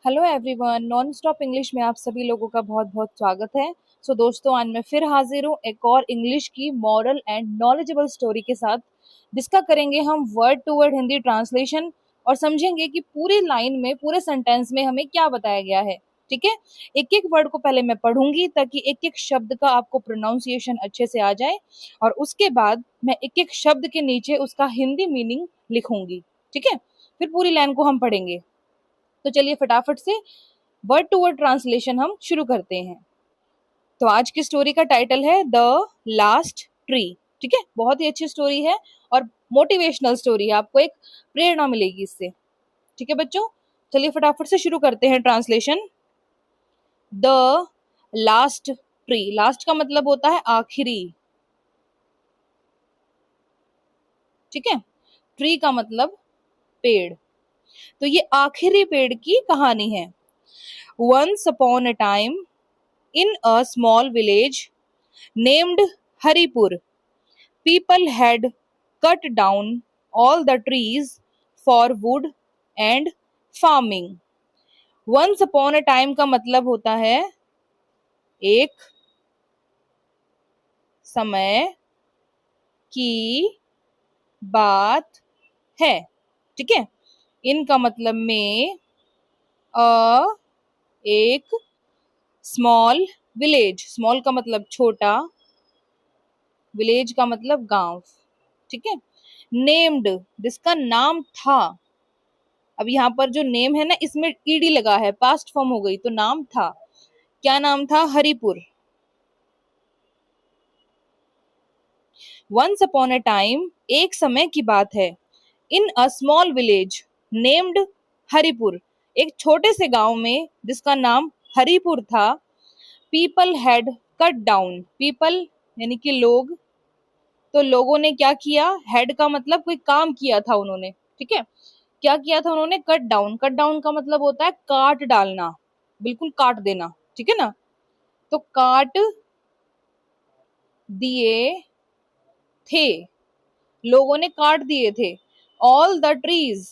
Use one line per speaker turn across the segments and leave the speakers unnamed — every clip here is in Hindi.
Hello everyone, non stop English में आप सभी लोगों का बहुत बहुत स्वागत है। दोस्तों, आज मैं फिर हाजिर हूँ एक और इंग्लिश की मॉरल एंड नॉलेजेबल स्टोरी के साथ, जिसका करेंगे हम word to word Hindi translation और समझेंगे कि पूरी लाइन में, पूरे सेंटेंस में हमें क्या बताया गया है। ठीक है। एक एक वर्ड को पहले मैं पढ़ूंगी ताकि एक एक शब्द का आपको प्रोनाउंसिएशन अच्छे से आ जाए, और उसके बाद मैं एक एक शब्द के नीचे उसका हिंदी मीनिंग लिखूंगी। ठीक है। फिर पूरी लाइन को हम पढ़ेंगे। तो चलिए फटाफट से वर्ड टू वर्ड ट्रांसलेशन हम शुरू करते हैं। तो आज की स्टोरी का टाइटल है द लास्ट ट्री। ठीक है, बहुत ही अच्छी स्टोरी है और मोटिवेशनल स्टोरी है, आपको एक प्रेरणा मिलेगी इससे। ठीक है बच्चों, चलिए फटाफट से शुरू करते हैं translation. The last tree, last का मतलब होता है आखिरी। ठीक है, ट्री का मतलब पेड़। तो ये आखिरी पेड़ की कहानी है। Once upon a time in a small village named Haripur, people had cut down all the trees for wood and farming. Once upon a time का मतलब होता है एक समय की बात है। ठीक है। इनका मतलब में अ एक स्मॉल विलेज, स्मॉल का मतलब छोटा, विलेज का मतलब गांव। ठीक है। नेम्ड, जिसका नाम था। अब यहाँ पर जो नेम है ना, इसमें ईडी लगा है, पास्ट फॉर्म हो गई, तो नाम था। क्या नाम था? Haripur. Once upon a time, एक समय की बात है। In a small village named Haripur, एक छोटे से गांव में जिसका नाम हरिपुर था। People had cut down, people यानी कि लोग, तो लोगों ने क्या किया? हेड का मतलब कोई काम किया था उन्होंने। ठीक है। क्या किया था उन्होंने? Cut down. कट डाउन का मतलब होता है काट डालना, बिल्कुल काट देना। ठीक है ना। तो काट दिए थे, लोगों ने काट दिए थे। ऑल द ट्रीज,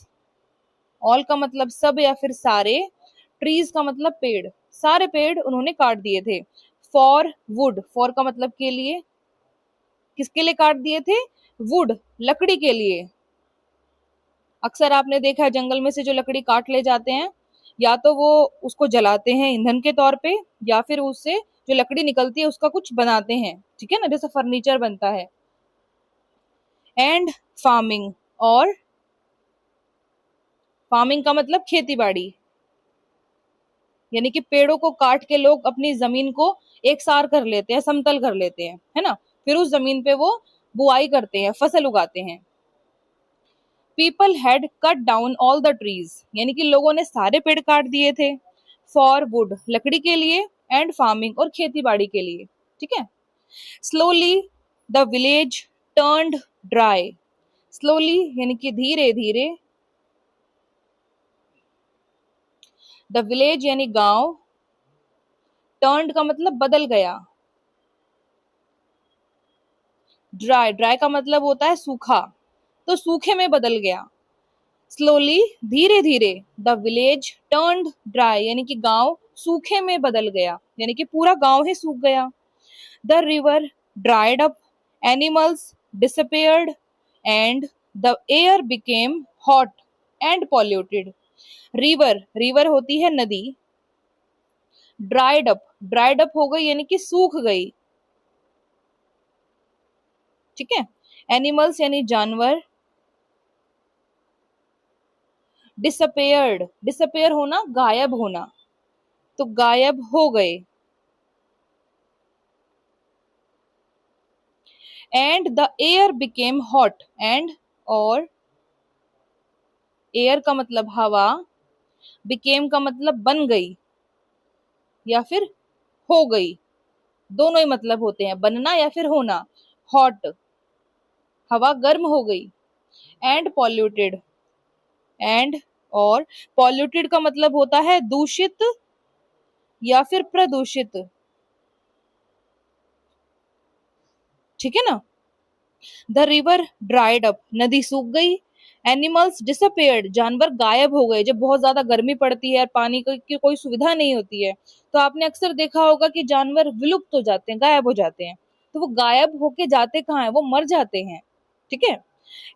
ऑल का मतलब सब या फिर सारे, ट्रीज का मतलब पेड़, सारे पेड़ उन्होंने काट दिए थे। फॉर वुड, फॉर का मतलब के लिए, किसके लिए काट दिए थे? वुड, लकड़ी के लिए। अक्सर आपने देखा है जंगल में से जो लकड़ी काट ले जाते हैं, या तो वो उसको जलाते हैं ईंधन के तौर पे, या फिर उससे जो लकड़ी निकलती है उसका कुछ बनाते हैं। ठीक है ना, जैसे फर्नीचर बनता है। एंड फार्मिंग, और फार्मिंग का मतलब खेती बाड़ी, यानी कि पेड़ों को काट के लोग अपनी जमीन को एकसार कर लेते हैं, समतल कर लेते हैं, है ना। फिर उस जमीन पे वो बुआई करते हैं, फसल उगाते हैं। People had cut down all the trees, यानी कि लोगों ने सारे पेड़ काट दिए थे। फॉर वुड, लकड़ी के लिए। एंड फार्मिंग, और खेती बाड़ी के लिए। ठीक है। Slowly the village turned dry, slowly यानी कि धीरे धीरे, द विलेज यानी गांव, टर्न्ड का मतलब बदल गया, ड्राई, ड्राई का मतलब होता है सूखा, तो सूखे में बदल गया। स्लोली धीरे धीरे, द विलेज टर्न्ड ड्राई यानी कि गांव सूखे में बदल गया, यानी कि पूरा गांव ही सूख गया। The river dried up, animals disappeared, and the air became hot and polluted. River, river होती है नदी। ड्राइड अप, ड्राइड अप हो गई यानी कि सूख गई। ठीक है। एनिमल्स यानी जानवर। डिसअपेयर्ड, डिसअपेयर होना, गायब होना, तो गायब हो गए। And the air became hot, and और, एयर का मतलब हवा, बिकेम का मतलब बन गई या फिर हो गई, दोनों ही मतलब होते हैं, बनना या फिर होना। हॉट, हवा गर्म हो गई। एंड पॉल्यूटेड, एंड और, पॉल्यूटेड का मतलब होता है दूषित या फिर प्रदूषित। ठीक है ना। द रिवर ड्राइड अप, नदी सूख गई। एनिमल्स डिसअपेयर्ड, जानवर गायब हो गए। जब बहुत ज्यादा गर्मी पड़ती है और पानी की कोई सुविधा नहीं होती है तो आपने अक्सर देखा होगा कि जानवर विलुप्त हो जाते हैं, गायब हो जाते हैं। तो वो गायब होके जाते कहाँ हैं, वो मर जाते हैं। ठीक है।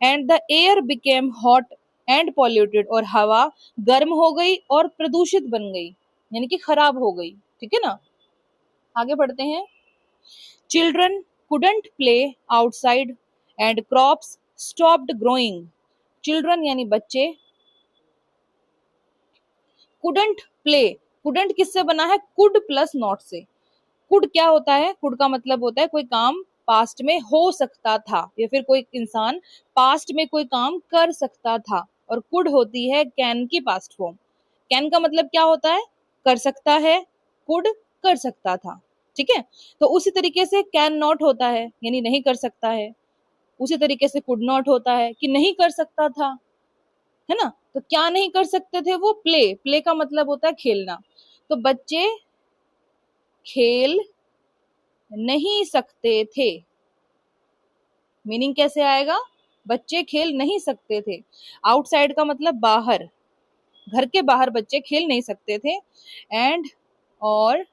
And the air became hot and polluted, और हवा गर्म हो गई और प्रदूषित बन गई, यानी कि खराब हो गई। ठीक है ना। आगे बढ़ते हैं। Children couldn't play outside and crops stopped growing. Children यानी बच्चे, कुडंट प्ले, कुडंट किससे बना है, कुड प्लस नॉट से। कुड क्या होता है, कुड का मतलब होता है कोई काम पास्ट में हो सकता था, या फिर कोई इंसान पास्ट में कोई काम कर सकता था। और कुड होती है कैन की पास्ट फॉर्म। कैन का मतलब क्या होता है, कर सकता है, कुड कर सकता था। ठीक है। तो उसी तरीके से कैन नॉट होता है, यानी नहीं कर सकता है। उसी तरीके से कुड नॉट होता है कि नहीं कर सकता था, है ना। तो क्या नहीं कर सकते थे वो, प्ले, प्ले का मतलब होता है खेलना। तो बच्चे खेल नहीं सकते थे, मीनिंग कैसे आएगा, बच्चे खेल नहीं सकते थे। आउटसाइड का मतलब बाहर, घर के बाहर बच्चे खेल नहीं सकते थे। एंड और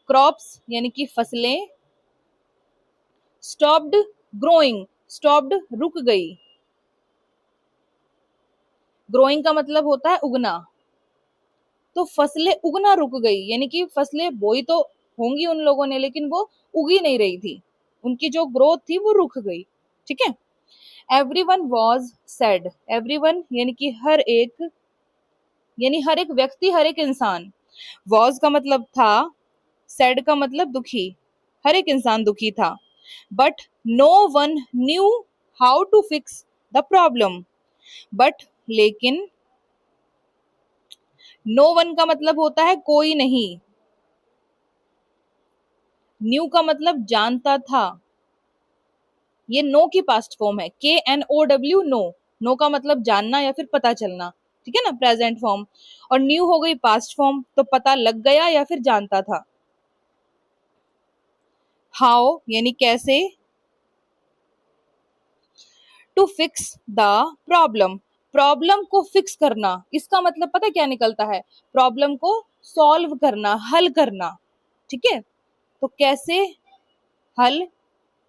क्रॉप्स यानी कि फसलें, स्टॉप्ड ग्रोइंग, स्टॉप्ड रुक गई। ग्रोइंग का मतलब होता है उगना। तो फसलें उगना रुक गई, यानी कि फसलें बोई तो होंगी उन लोगों ने, लेकिन वो उगी नहीं रही थी, उनकी जो ग्रोथ थी वो रुक गई। ठीक है। एवरीवन वॉज सैड, एवरीवन यानी कि हर एक, यानी हर एक व्यक्ति, हर एक इंसान। वॉज का मतलब था, सैड का मतलब दुखी, हर एक इंसान दुखी था। But no one knew how to fix the problem, but लेकिन, नो वन का मतलब होता है कोई नहीं, न्यू का मतलब जानता था, ये नो की पास्ट फॉर्म है, KNOW, नो। नो का मतलब जानना या फिर पता चलना। ठीक है ना, प्रेजेंट फॉर्म। और न्यू हो गई पास्ट फॉर्म, तो पता लग गया या फिर जानता था। हाउ यानी कैसे, to fix the problem, problem को फिक्स करना, इसका मतलब पता क्या निकलता है, प्रॉब्लम को सॉल्व करना, हल करना। ठीक है। तो कैसे हल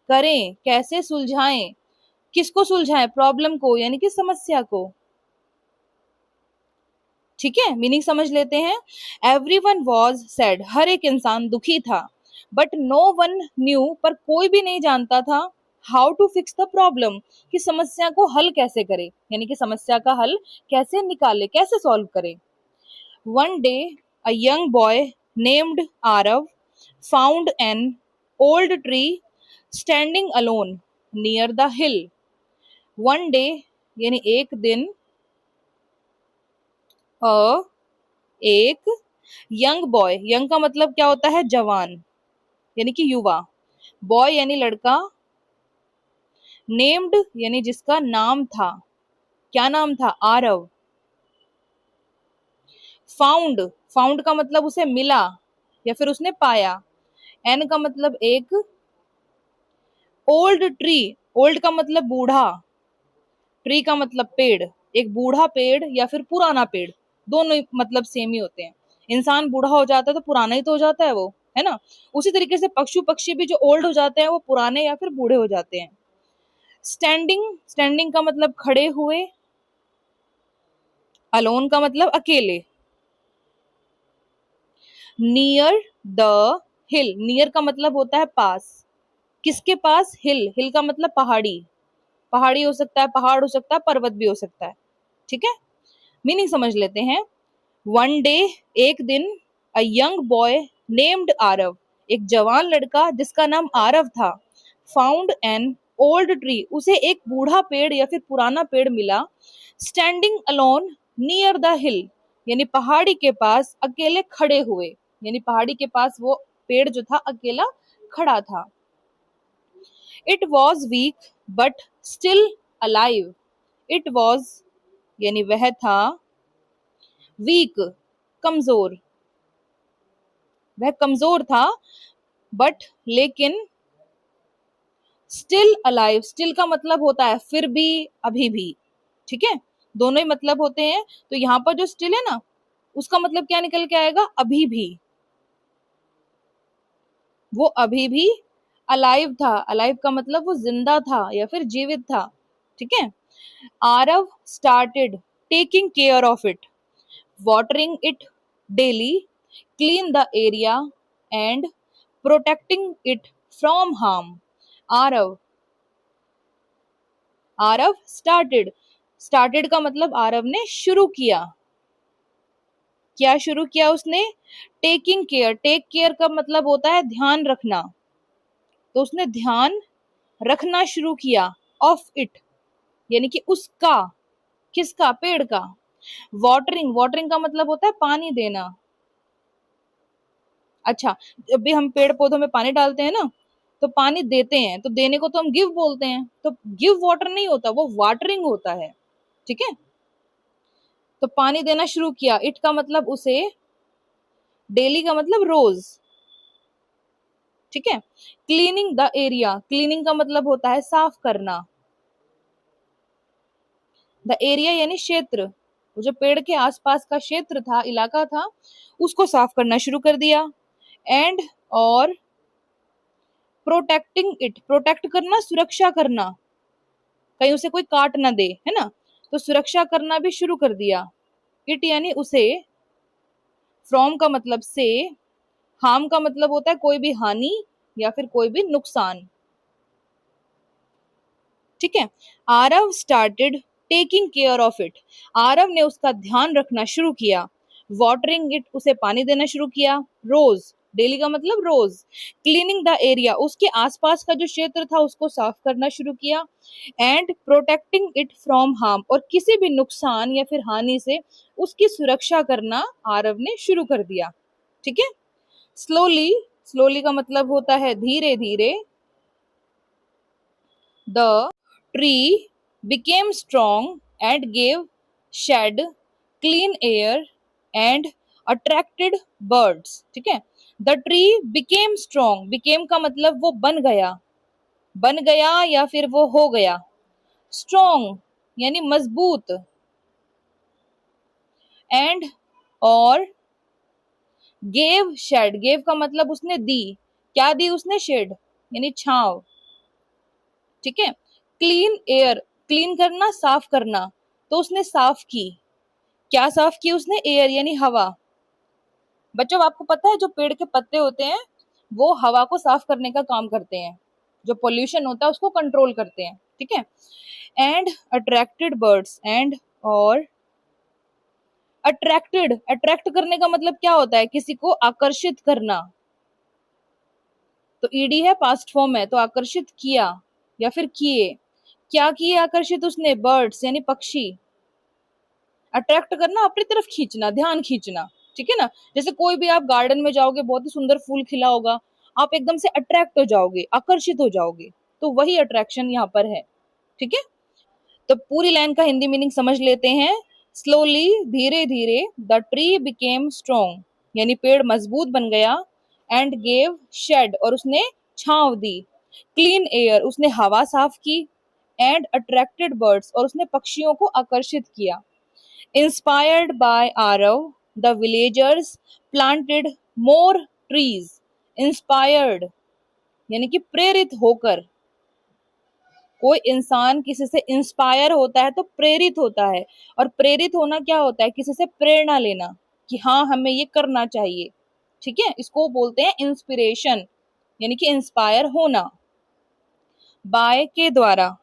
करें, कैसे सुलझाएं, किसको सुलझाएं, प्रॉब्लम को यानी कि समस्या को। ठीक है, मीनिंग समझ लेते हैं। एवरीवन वॉज सैड, हर एक इंसान दुखी था। बट नो वन न्यू, पर कोई भी नहीं जानता था। How to fix the problem, कि समस्या को हल कैसे करे, यानी कि समस्या का हल कैसे निकाले, कैसे सॉल्व करे। One day a young boy named Aarav found an old tree standing alone near the hill. One day यानी एक दिन, अ एक यंग बॉय, यंग का मतलब क्या होता है, जवान यानी कि युवा। बॉय यानी लड़का, नेम्ड यानी जिसका नाम था, क्या नाम था, आरव। फाउंड, फाउंड का मतलब उसे मिला या फिर उसने पाया। एन का मतलब एक, ओल्ड ट्री, ओल्ड का मतलब बूढ़ा, ट्री का मतलब पेड़, एक बूढ़ा पेड़ या फिर पुराना पेड़, दोनों मतलब सेम ही होते हैं। इंसान बूढ़ा हो जाता है तो पुराना ही तो हो जाता है वो, है ना। उसी तरीके से पशु पक्षी भी जो ओल्ड हो जाते हैं वो पुराने या फिर बूढ़े हो जाते हैं। स्टैंडिंग, स्टैंडिंग का मतलब खड़े हुए, अलोन का मतलब अकेले। नियर द हिल, नियर का मतलब होता है पास, किसके पास, हिल, हिल का मतलब पहाड़ी, पहाड़ी हो सकता है, पहाड़ हो सकता है, पर्वत भी हो सकता है। ठीक है, मीनिंग समझ लेते हैं। वन डे एक दिन, a young boy named Aarav, एक जवान लड़का जिसका नाम आरव था, फाउंड एन ओल्ड ट्री, उसे एक बूढ़ा पेड़ या फिर पुराना पेड़ मिला, स्टैंडिंग अलोन नियर द हिल, यानी पहाड़ी के पास अकेले खड़े हुए, यानी पहाड़ी के पास वो पेड़ जो था अकेला खड़ा था। It was weak but still alive, it was यानी वह था, वीक कमजोर, वह कमजोर था, बट लेकिन, स्टिल अलाइव, स्टिल का मतलब होता है फिर भी, अभी भी, ठीक है, दोनों ही मतलब होते हैं। तो यहाँ पर जो स्टिल है ना, उसका मतलब क्या निकल के आएगा, अभी भी, वो अभी भी अलाइव था। अलाइव का मतलब वो जिंदा था या फिर जीवित था। ठीक है। Aarav started taking care of it, watering it daily, clean the area and protecting it from harm. Arav, Aarav started, started का मतलब आरव ने शुरू किया। क्या शुरू किया उसने, टेकिंग केयर, टेक केयर का मतलब होता है ध्यान रखना, तो उसने ध्यान रखना शुरू किया, ऑफ इट यानी कि उसका, किसका, पेड़ का। वाटरिंग, वाटरिंग का मतलब होता है पानी देना। अच्छा, जब भी हम पेड़ पौधों में पानी डालते हैं ना, तो पानी देते हैं, तो देने को तो हम गिव बोलते हैं, तो गिव वाटर नहीं होता, वो वाटरिंग होता है। ठीक है, तो पानी देना शुरू किया, इट का मतलब उसे, डेली का मतलब रोज। ठीक है, क्लीनिंग द एरिया, क्लीनिंग का मतलब होता है साफ करना। द एरिया यानी क्षेत्र, वो जो पेड़ के आसपास का क्षेत्र था, इलाका था, उसको साफ करना शुरू कर दिया। एंड, और प्रोटेक्टिंग इट, प्रोटेक्ट करना, सुरक्षा करना, कहीं उसे कोई काट ना दे, है ना, तो सुरक्षा करना भी शुरू कर दिया। इट यानी उसे, फ्रॉम का मतलब से, हार्म का मतलब होता है कोई भी हानि या फिर कोई भी नुकसान। ठीक है, Aarav started taking care of it, Aarav ने उसका ध्यान रखना शुरू किया। वाटरिंग इट, उसे पानी देना शुरू किया, रोज, डेली का मतलब रोज। क्लीनिंग द एरिया, उसके आसपास का जो क्षेत्र था उसको साफ करना शुरू किया। And protecting it from harm, और किसी भी नुकसान या फिर हानि से उसकी सुरक्षा करना आरव ने शुरू कर दिया। ठीक है, स्लोली, स्लोली का मतलब होता है धीरे धीरे। The tree became strong and gave shade, clean air and attracted birds. ठीक है, the tree became strong, became का मतलब वो बन गया, बन गया या फिर वो हो गया। strong यानी मजबूत, and, और gave shade, gave का मतलब उसने दी, क्या दी उसने, शेड यानी छांव। ठीक है, क्लीन एयर, क्लीन करना, साफ करना, तो उसने साफ की, क्या साफ की उसने, एयर यानी हवा। बच्चों आपको पता है जो पेड़ के पत्ते होते हैं वो हवा को साफ करने का काम करते हैं, जो पोल्यूशन होता है उसको कंट्रोल करते हैं। ठीक है, एंड अट्रैक्टेड बर्ड्स, एंड, और अट्रैक्टेड, अट्रैक्ट करने का मतलब क्या होता है, किसी को आकर्षित करना, तो ईडी है, पास्ट फॉर्म है, तो आकर्षित किया या फिर किए, क्या किए आकर्षित उसने, बर्ड्स यानी पक्षी। अट्रैक्ट करना, अपनी तरफ खींचना, ध्यान खींचना। ठीक है ना, जैसे कोई भी आप गार्डन में जाओगे, बहुत ही सुंदर फूल खिला होगा, आप एकदम से अट्रैक्ट हो जाओगे, आकर्षित हो जाओगे, तो वही अट्रैक्शन यहाँ पर है। ठीक है, तो पूरी लाइन का हिंदी मीनिंग समझ लेते हैं। स्लोली, धीरे धीरे, द ट्री बिकेम स्ट्रॉन्ग यानी पेड़ मजबूत बन गया। एंड गेव शेड, और उसने छांव दी। क्लीन एयर, उसने हवा साफ की। एंड अट्रैक्टेड बर्ड्स, और उसने पक्षियों को आकर्षित किया। Inspired by Arav, the villagers planted more trees. Inspired यानी कि प्रेरित होकर, कोई इंसान किसी से इंस्पायर होता है तो प्रेरित होता है, और प्रेरित होना क्या होता है, किसी से प्रेरणा लेना कि हाँ हमें ये करना चाहिए। ठीक है, इसको बोलते हैं इंस्पिरेशन, यानी कि इंस्पायर होना। बाय के द्वारा,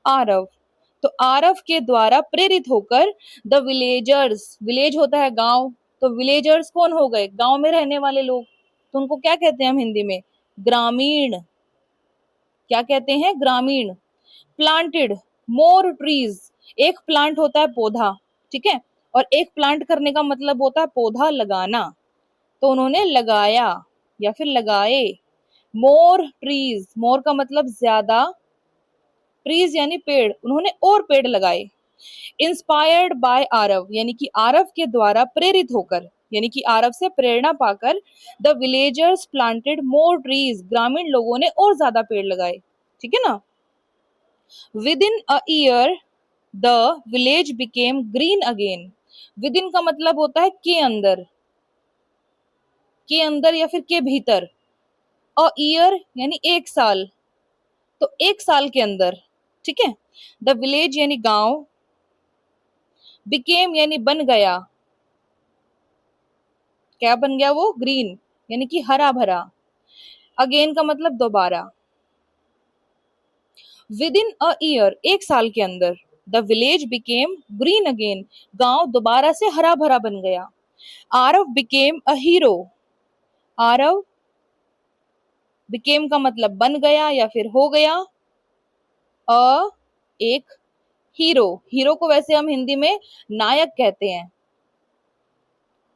आरव, तो आरव के द्वारा प्रेरित होकर, द विलेजर्स, विलेज होता है गांव, तो विलेजर्स कौन हो गए, गांव में रहने वाले लोग, तो उनको क्या कहते हैं हम हिंदी में, ग्रामीण। क्या कहते हैं, ग्रामीण। प्लांटेड मोर ट्रीज, एक प्लांट होता है पौधा, ठीक है, और एक प्लांट करने का मतलब होता है पौधा लगाना, तो उन्होंने लगाया या फिर लगाए। मोर ट्रीज, मोर का मतलब ज्यादा, ट्रीज यानी पेड़, उन्होंने और पेड़ लगाए। इंस्पायर्ड बाय आरव यानी कि आरव के द्वारा प्रेरित होकर, यानी कि आरव से प्रेरणा पाकर, the villagers planted more trees, ग्रामीण लोगों ने और ज्यादा पेड़ लगाए। ठीक है ना, with in a year the village became green again. With in का मतलब होता है के अंदर या फिर के भीतर। अ ईयर यानी एक साल, तो एक साल के अंदर, ठीक है। द विलेज यानी गांव, बिकेम यानी बन गया, क्या बन गया वो, ग्रीन यानी कि हरा भरा। अगेन का मतलब दोबारा। विद इन अ ईयर एक साल के अंदर, the village became green again, गांव दोबारा से हरा भरा बन गया। Aarav became a hero. Aarav, became का मतलब बन गया या फिर हो गया, अ एक हीरो, हीरो को वैसे हम हिंदी में नायक कहते हैं,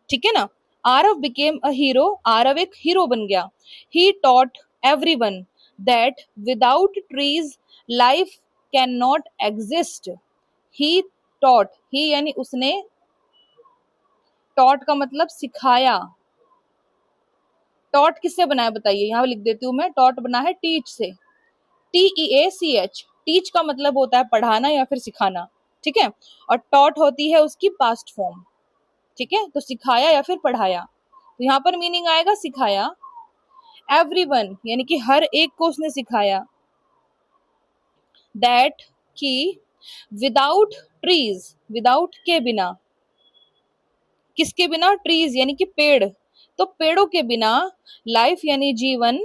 ठीक है ना। Aarav became a hero, Aarav एक हीरो बन गया। He taught everyone that without trees life can not exist. He taught, he यानी उसने, टॉट का मतलब सिखाया। टॉट किससे बना है बताइए, यहाँ लिख देती हूँ मैं, टॉट बना है टीच से, TEACH। टीच का मतलब होता है पढ़ाना या फिर सिखाना, ठीक है। और टॉट होती है उसकी पास्ट फॉर्म, ठीक है। तो सिखाया या फिर पढ़ाया, तो यहाँ पर मीनिंग आएगा सिखाया। एवरीवन यानी कि हर एक को उसने सिखाया। दैट कि विदाउट ट्रीज, विदाउट के बिना, किसके बिना, ट्रीज यानी कि पेड़, तो पेड़ों के बिना लाइफ यानी जीवन,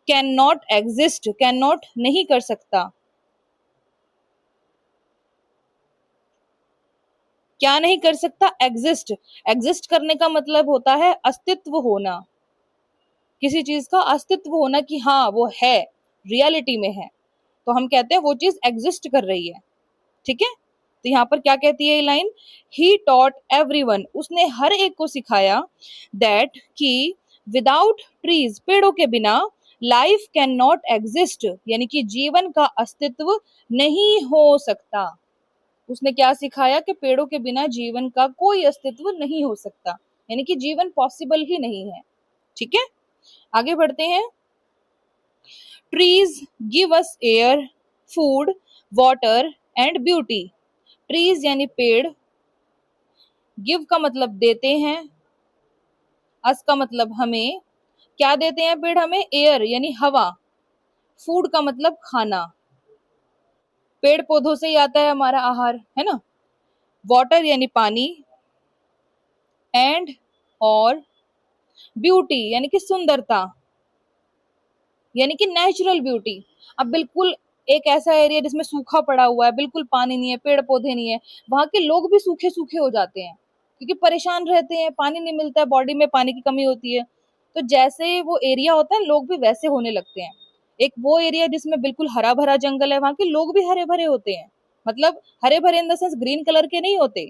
can not exist, can not नहीं कर सकता। क्या नहीं कर सकता, एग्जिस्ट। एग्जिस्ट करने का मतलब होता है अस्तित्व होना, किसी चीज का अस्तित्व होना कि हाँ वो है, रियलिटी में है, तो हम कहते हैं वो चीज एग्जिस्ट कर रही है, ठीक है। तो यहाँ पर क्या कहती है ये लाइन, ही टॉट एवरीवन, उसने हर एक को सिखाया, दैट कि विदाउट ट्रीज, पेड़ों के बिना, लाइफ कैन नॉट एग्जिस्ट यानी कि जीवन का अस्तित्व नहीं हो सकता। उसने क्या सिखाया कि पेड़ों के बिना जीवन का कोई अस्तित्व नहीं हो सकता, यानी कि जीवन पॉसिबल ही नहीं है, ठीक है। आगे बढ़ते हैं। Trees give us air, food, water and beauty. Trees यानी पेड़, गिव का मतलब देते हैं, अस का मतलब हमें, क्या देते हैं पेड़ हमें, एयर यानी हवा, फूड का मतलब खाना, पेड़ पौधों से ही आता है हमारा आहार, है ना। वाटर यानी पानी, एंड और ब्यूटी यानी कि सुंदरता, यानी कि नेचुरल ब्यूटी। अब बिल्कुल एक ऐसा एरिया जिसमें सूखा पड़ा हुआ है, बिल्कुल पानी नहीं है, पेड़ पौधे नहीं है, वहां के लोग भी सूखे सूखे हो जाते हैं क्योंकि परेशान रहते हैं, पानी नहीं मिलता है, बॉडी में पानी की कमी होती है। तो जैसे वो एरिया होता है, लोग भी वैसे होने लगते हैं। एक वो एरिया जिसमें बिल्कुल हरा भरा जंगल है, वहां के लोग भी हरे भरे होते हैं, मतलब हरे भरे in the sense green colour के नहीं होते।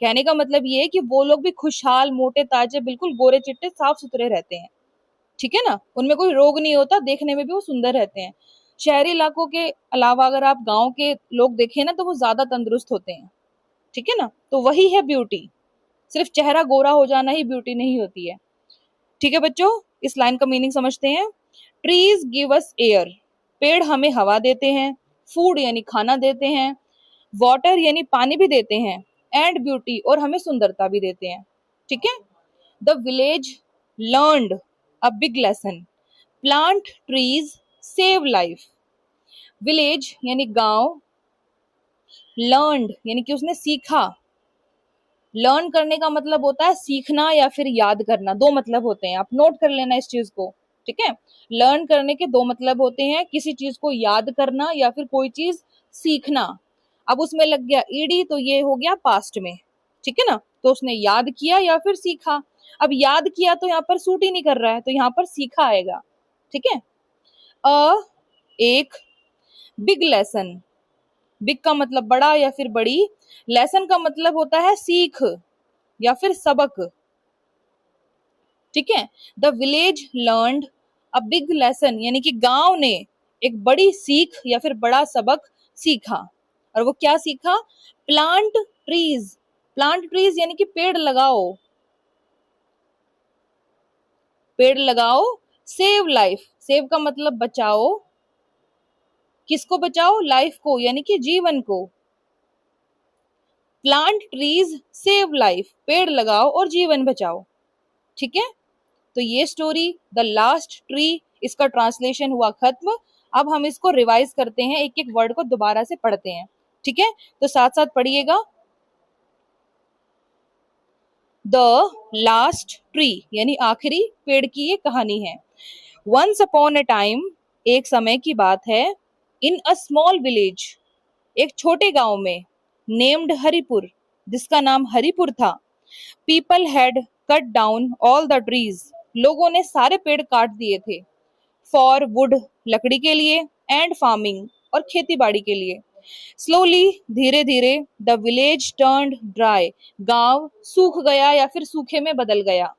कहने का मतलब ये है कि वो लोग भी खुशहाल, मोटे ताजे, बिल्कुल गोरे चिट्टे, साफ सुथरे रहते हैं, ठीक है ना। उनमें कोई रोग नहीं होता, देखने में भी वो सुंदर रहते हैं। शहरी इलाकों के अलावा अगर आप गांव के लोग देखें ना, तो वो ज्यादा तंदुरुस्त होते हैं, ठीक है ना। तो वही है ब्यूटी, सिर्फ चेहरा गोरा हो जाना ही ब्यूटी नहीं होती है, ठीक है बच्चों। इस लाइन का मीनिंग समझते हैं। ट्रीज गिव अस एयर, पेड़ हमें हवा देते हैं, फूड यानी खाना देते हैं, वाटर यानी पानी भी देते हैं, एंड ब्यूटी और हमें सुंदरता भी देते हैं, ठीक है। The village learned a big lesson, plant trees save life. Village यानी गांव, लर्नड यानी कि उसने सीखा, लर्न करने का मतलब होता है सीखना या फिर याद करना, दो मतलब होते हैं, आप नोट कर लेना इस चीज को, ठीक है। लर्न करने के दो मतलब होते हैं, किसी चीज को याद करना या फिर कोई चीज सीखना। अब उसमें लग गया ईडी, तो ये हो गया पास्ट में, ठीक है ना। तो उसने याद किया या फिर सीखा। अब याद किया तो यहाँ पर सूट ही नहीं कर रहा है, तो यहाँ पर सीखा आएगा, ठीक है। अ एक बिग लेसन, बिग का मतलब बड़ा या फिर बड़ी, लेसन का मतलब होता है सीख या फिर सबक, ठीक है। The village learned a big lesson यानी कि गांव ने एक बड़ी सीख या फिर बड़ा सबक सीखा। और वो क्या सीखा, प्लांट ट्रीज, प्लांट ट्रीज यानी कि पेड़ लगाओ, पेड़ लगाओ, सेव लाइफ, सेव का मतलब बचाओ, किसको बचाओ? लाइफ को, यानी कि जीवन को। प्लांट ट्रीज सेव लाइफ, पेड़ लगाओ और जीवन बचाओ। ठीक है, तो ये स्टोरी द लास्ट ट्री, इसका ट्रांसलेशन हुआ खत्म। अब हम इसको रिवाइज करते हैं, एक एक वर्ड को दोबारा से पढ़ते हैं। ठीक है, तो साथ साथ पढ़िएगा। द लास्ट ट्री यानी आखिरी पेड़ की ये कहानी है। वंस अपॉन ए टाइम, एक समय की बात है। इन अ स्मॉल विलेज, एक छोटे गांव में। नेम्ड हरिपुर, जिसका नाम हरिपुर था। People had cut down all the trees, लोगों ने सारे पेड़ काट दिए थे। फॉर वुड, लकड़ी के लिए। एंड फार्मिंग, और खेती बाड़ी के लिए। स्लोली, धीरे धीरे। द विलेज टर्न्ड ड्राई, गांव सूख गया या फिर सूखे में बदल गया।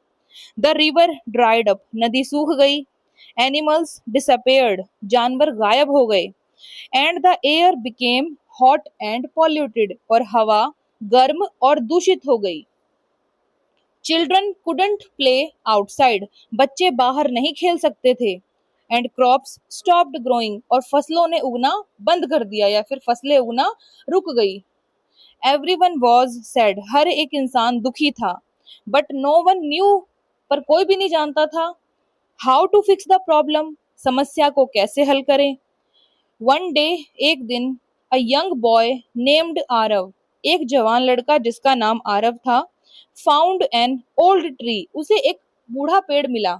द रिवर ड्राइड अप, नदी सूख गई। एनिमल्स डिसअपेयर्ड, जानवर गायब हो गए। And the air became hot and polluted, और हवा गर्म और दूषित हो गई। चिल्ड्रन कुडंट प्ले आउटसाइड, बच्चे बाहर नहीं खेल सकते थे। एंड क्रॉप्स स्टॉप्ड ग्रोइंग, और फसलों ने उगना बंद कर दिया या फिर फसलें उगना रुक गई। एवरीवन वाज सैड, हर एक इंसान दुखी था। बट नो वन न्यू, पर कोई भी नहीं जानता था। How to fix the problem, समस्या को कैसे हल करें। वन डे, एक दिन। A young boy named Aarav, एक जवान लड़का जिसका नाम आरव था। फाउंड एन ओल्ड ट्री, उसे एक बूढ़ा पेड़ मिला।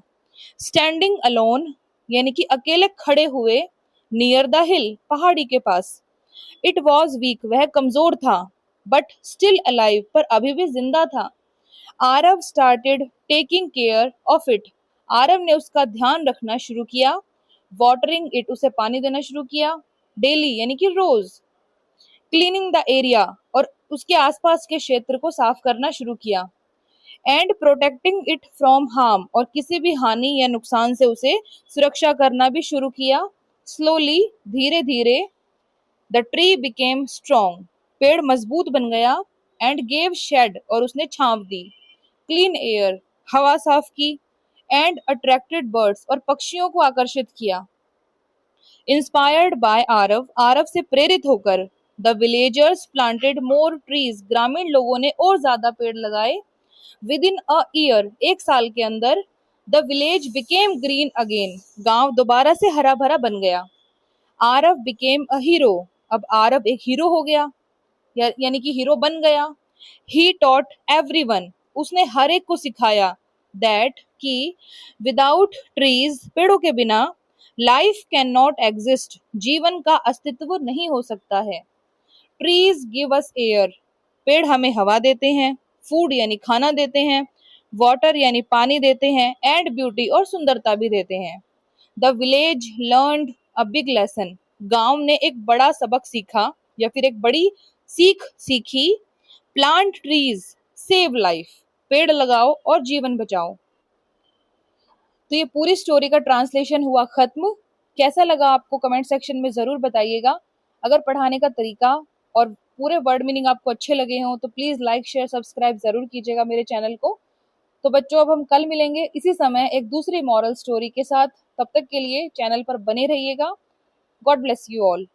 स्टैंडिंग अलोन, यानी कि अकेले खड़े हुए। नियर द हिल, पहाड़ी के पास। इट वॉज वीक, वह कमजोर था। बट स्टिल अलाइव, पर अभी भी जिंदा था। Aarav started taking care of it, Aarav ने उसका ध्यान रखना शुरू किया। वाटरिंग इट, उसे पानी देना शुरू किया। डेली, यानी कि रोज। क्लीनिंग द एरिया, और उसके आसपास के क्षेत्र को साफ करना शुरू किया। And protecting it from harm, और किसी भी हानि या नुकसान से उसे सुरक्षा करना भी शुरू किया। स्लोली, धीरे धीरे। द ट्री बिकेम स्ट्रॉन्ग, पेड़ मजबूत बन गया। एंड गेव शेड, और उसने छांव दी। क्लीन एयर, हवा साफ की। एंड अट्रैक्टेड बर्ड्स, और पक्षियों को आकर्षित किया। इंस्पायर्ड बाय आरव, आरव से प्रेरित होकर। The villagers planted more trees, ग्रामीण लोगों ने और ज्यादा पेड़ लगाए। विद इन अ ईयर, एक साल के अंदर। The village became green again, गांव दोबारा से हरा भरा बन गया। आरव बिकेम अ हीरो, अब आरव एक हीरो हो गया, यानी कि हीरो बन गया। ही टॉट एवरीवन, उसने हर एक को सिखाया। दैट, कि विदाउट ट्रीज, पेड़ों के बिना। लाइफ कैन नॉट एग्जिस्ट, जीवन का अस्तित्व नहीं हो सकता है। ट्रीज गिव अस एयर, पेड़ हमें हवा देते हैं। फूड, यानी खाना देते हैं। वाटर, यानी पानी देते हैं। एंड ब्यूटी, और सुंदरता भी देते हैं। The village learned a big lesson, गांव ने एक बड़ा सबक सीखा या फिर एक बड़ी सीख सीखी। प्लांट ट्रीज, सेव लाइफ, पेड़ लगाओ और जीवन बचाओ। तो ये पूरी स्टोरी का ट्रांसलेशन हुआ खत्म। कैसा लगा आपको कमेंट सेक्शन में जरूर बताइएगा। अगर पढ़ाने का तरीका और पूरे वर्ड मीनिंग आपको अच्छे लगे हों तो प्लीज लाइक शेयर सब्सक्राइब जरूर कीजिएगा मेरे चैनल को। तो बच्चों, अब हम कल मिलेंगे इसी समय एक दूसरी मॉरल स्टोरी के साथ। तब तक के लिए चैनल पर बने रहिएगा। God bless you all.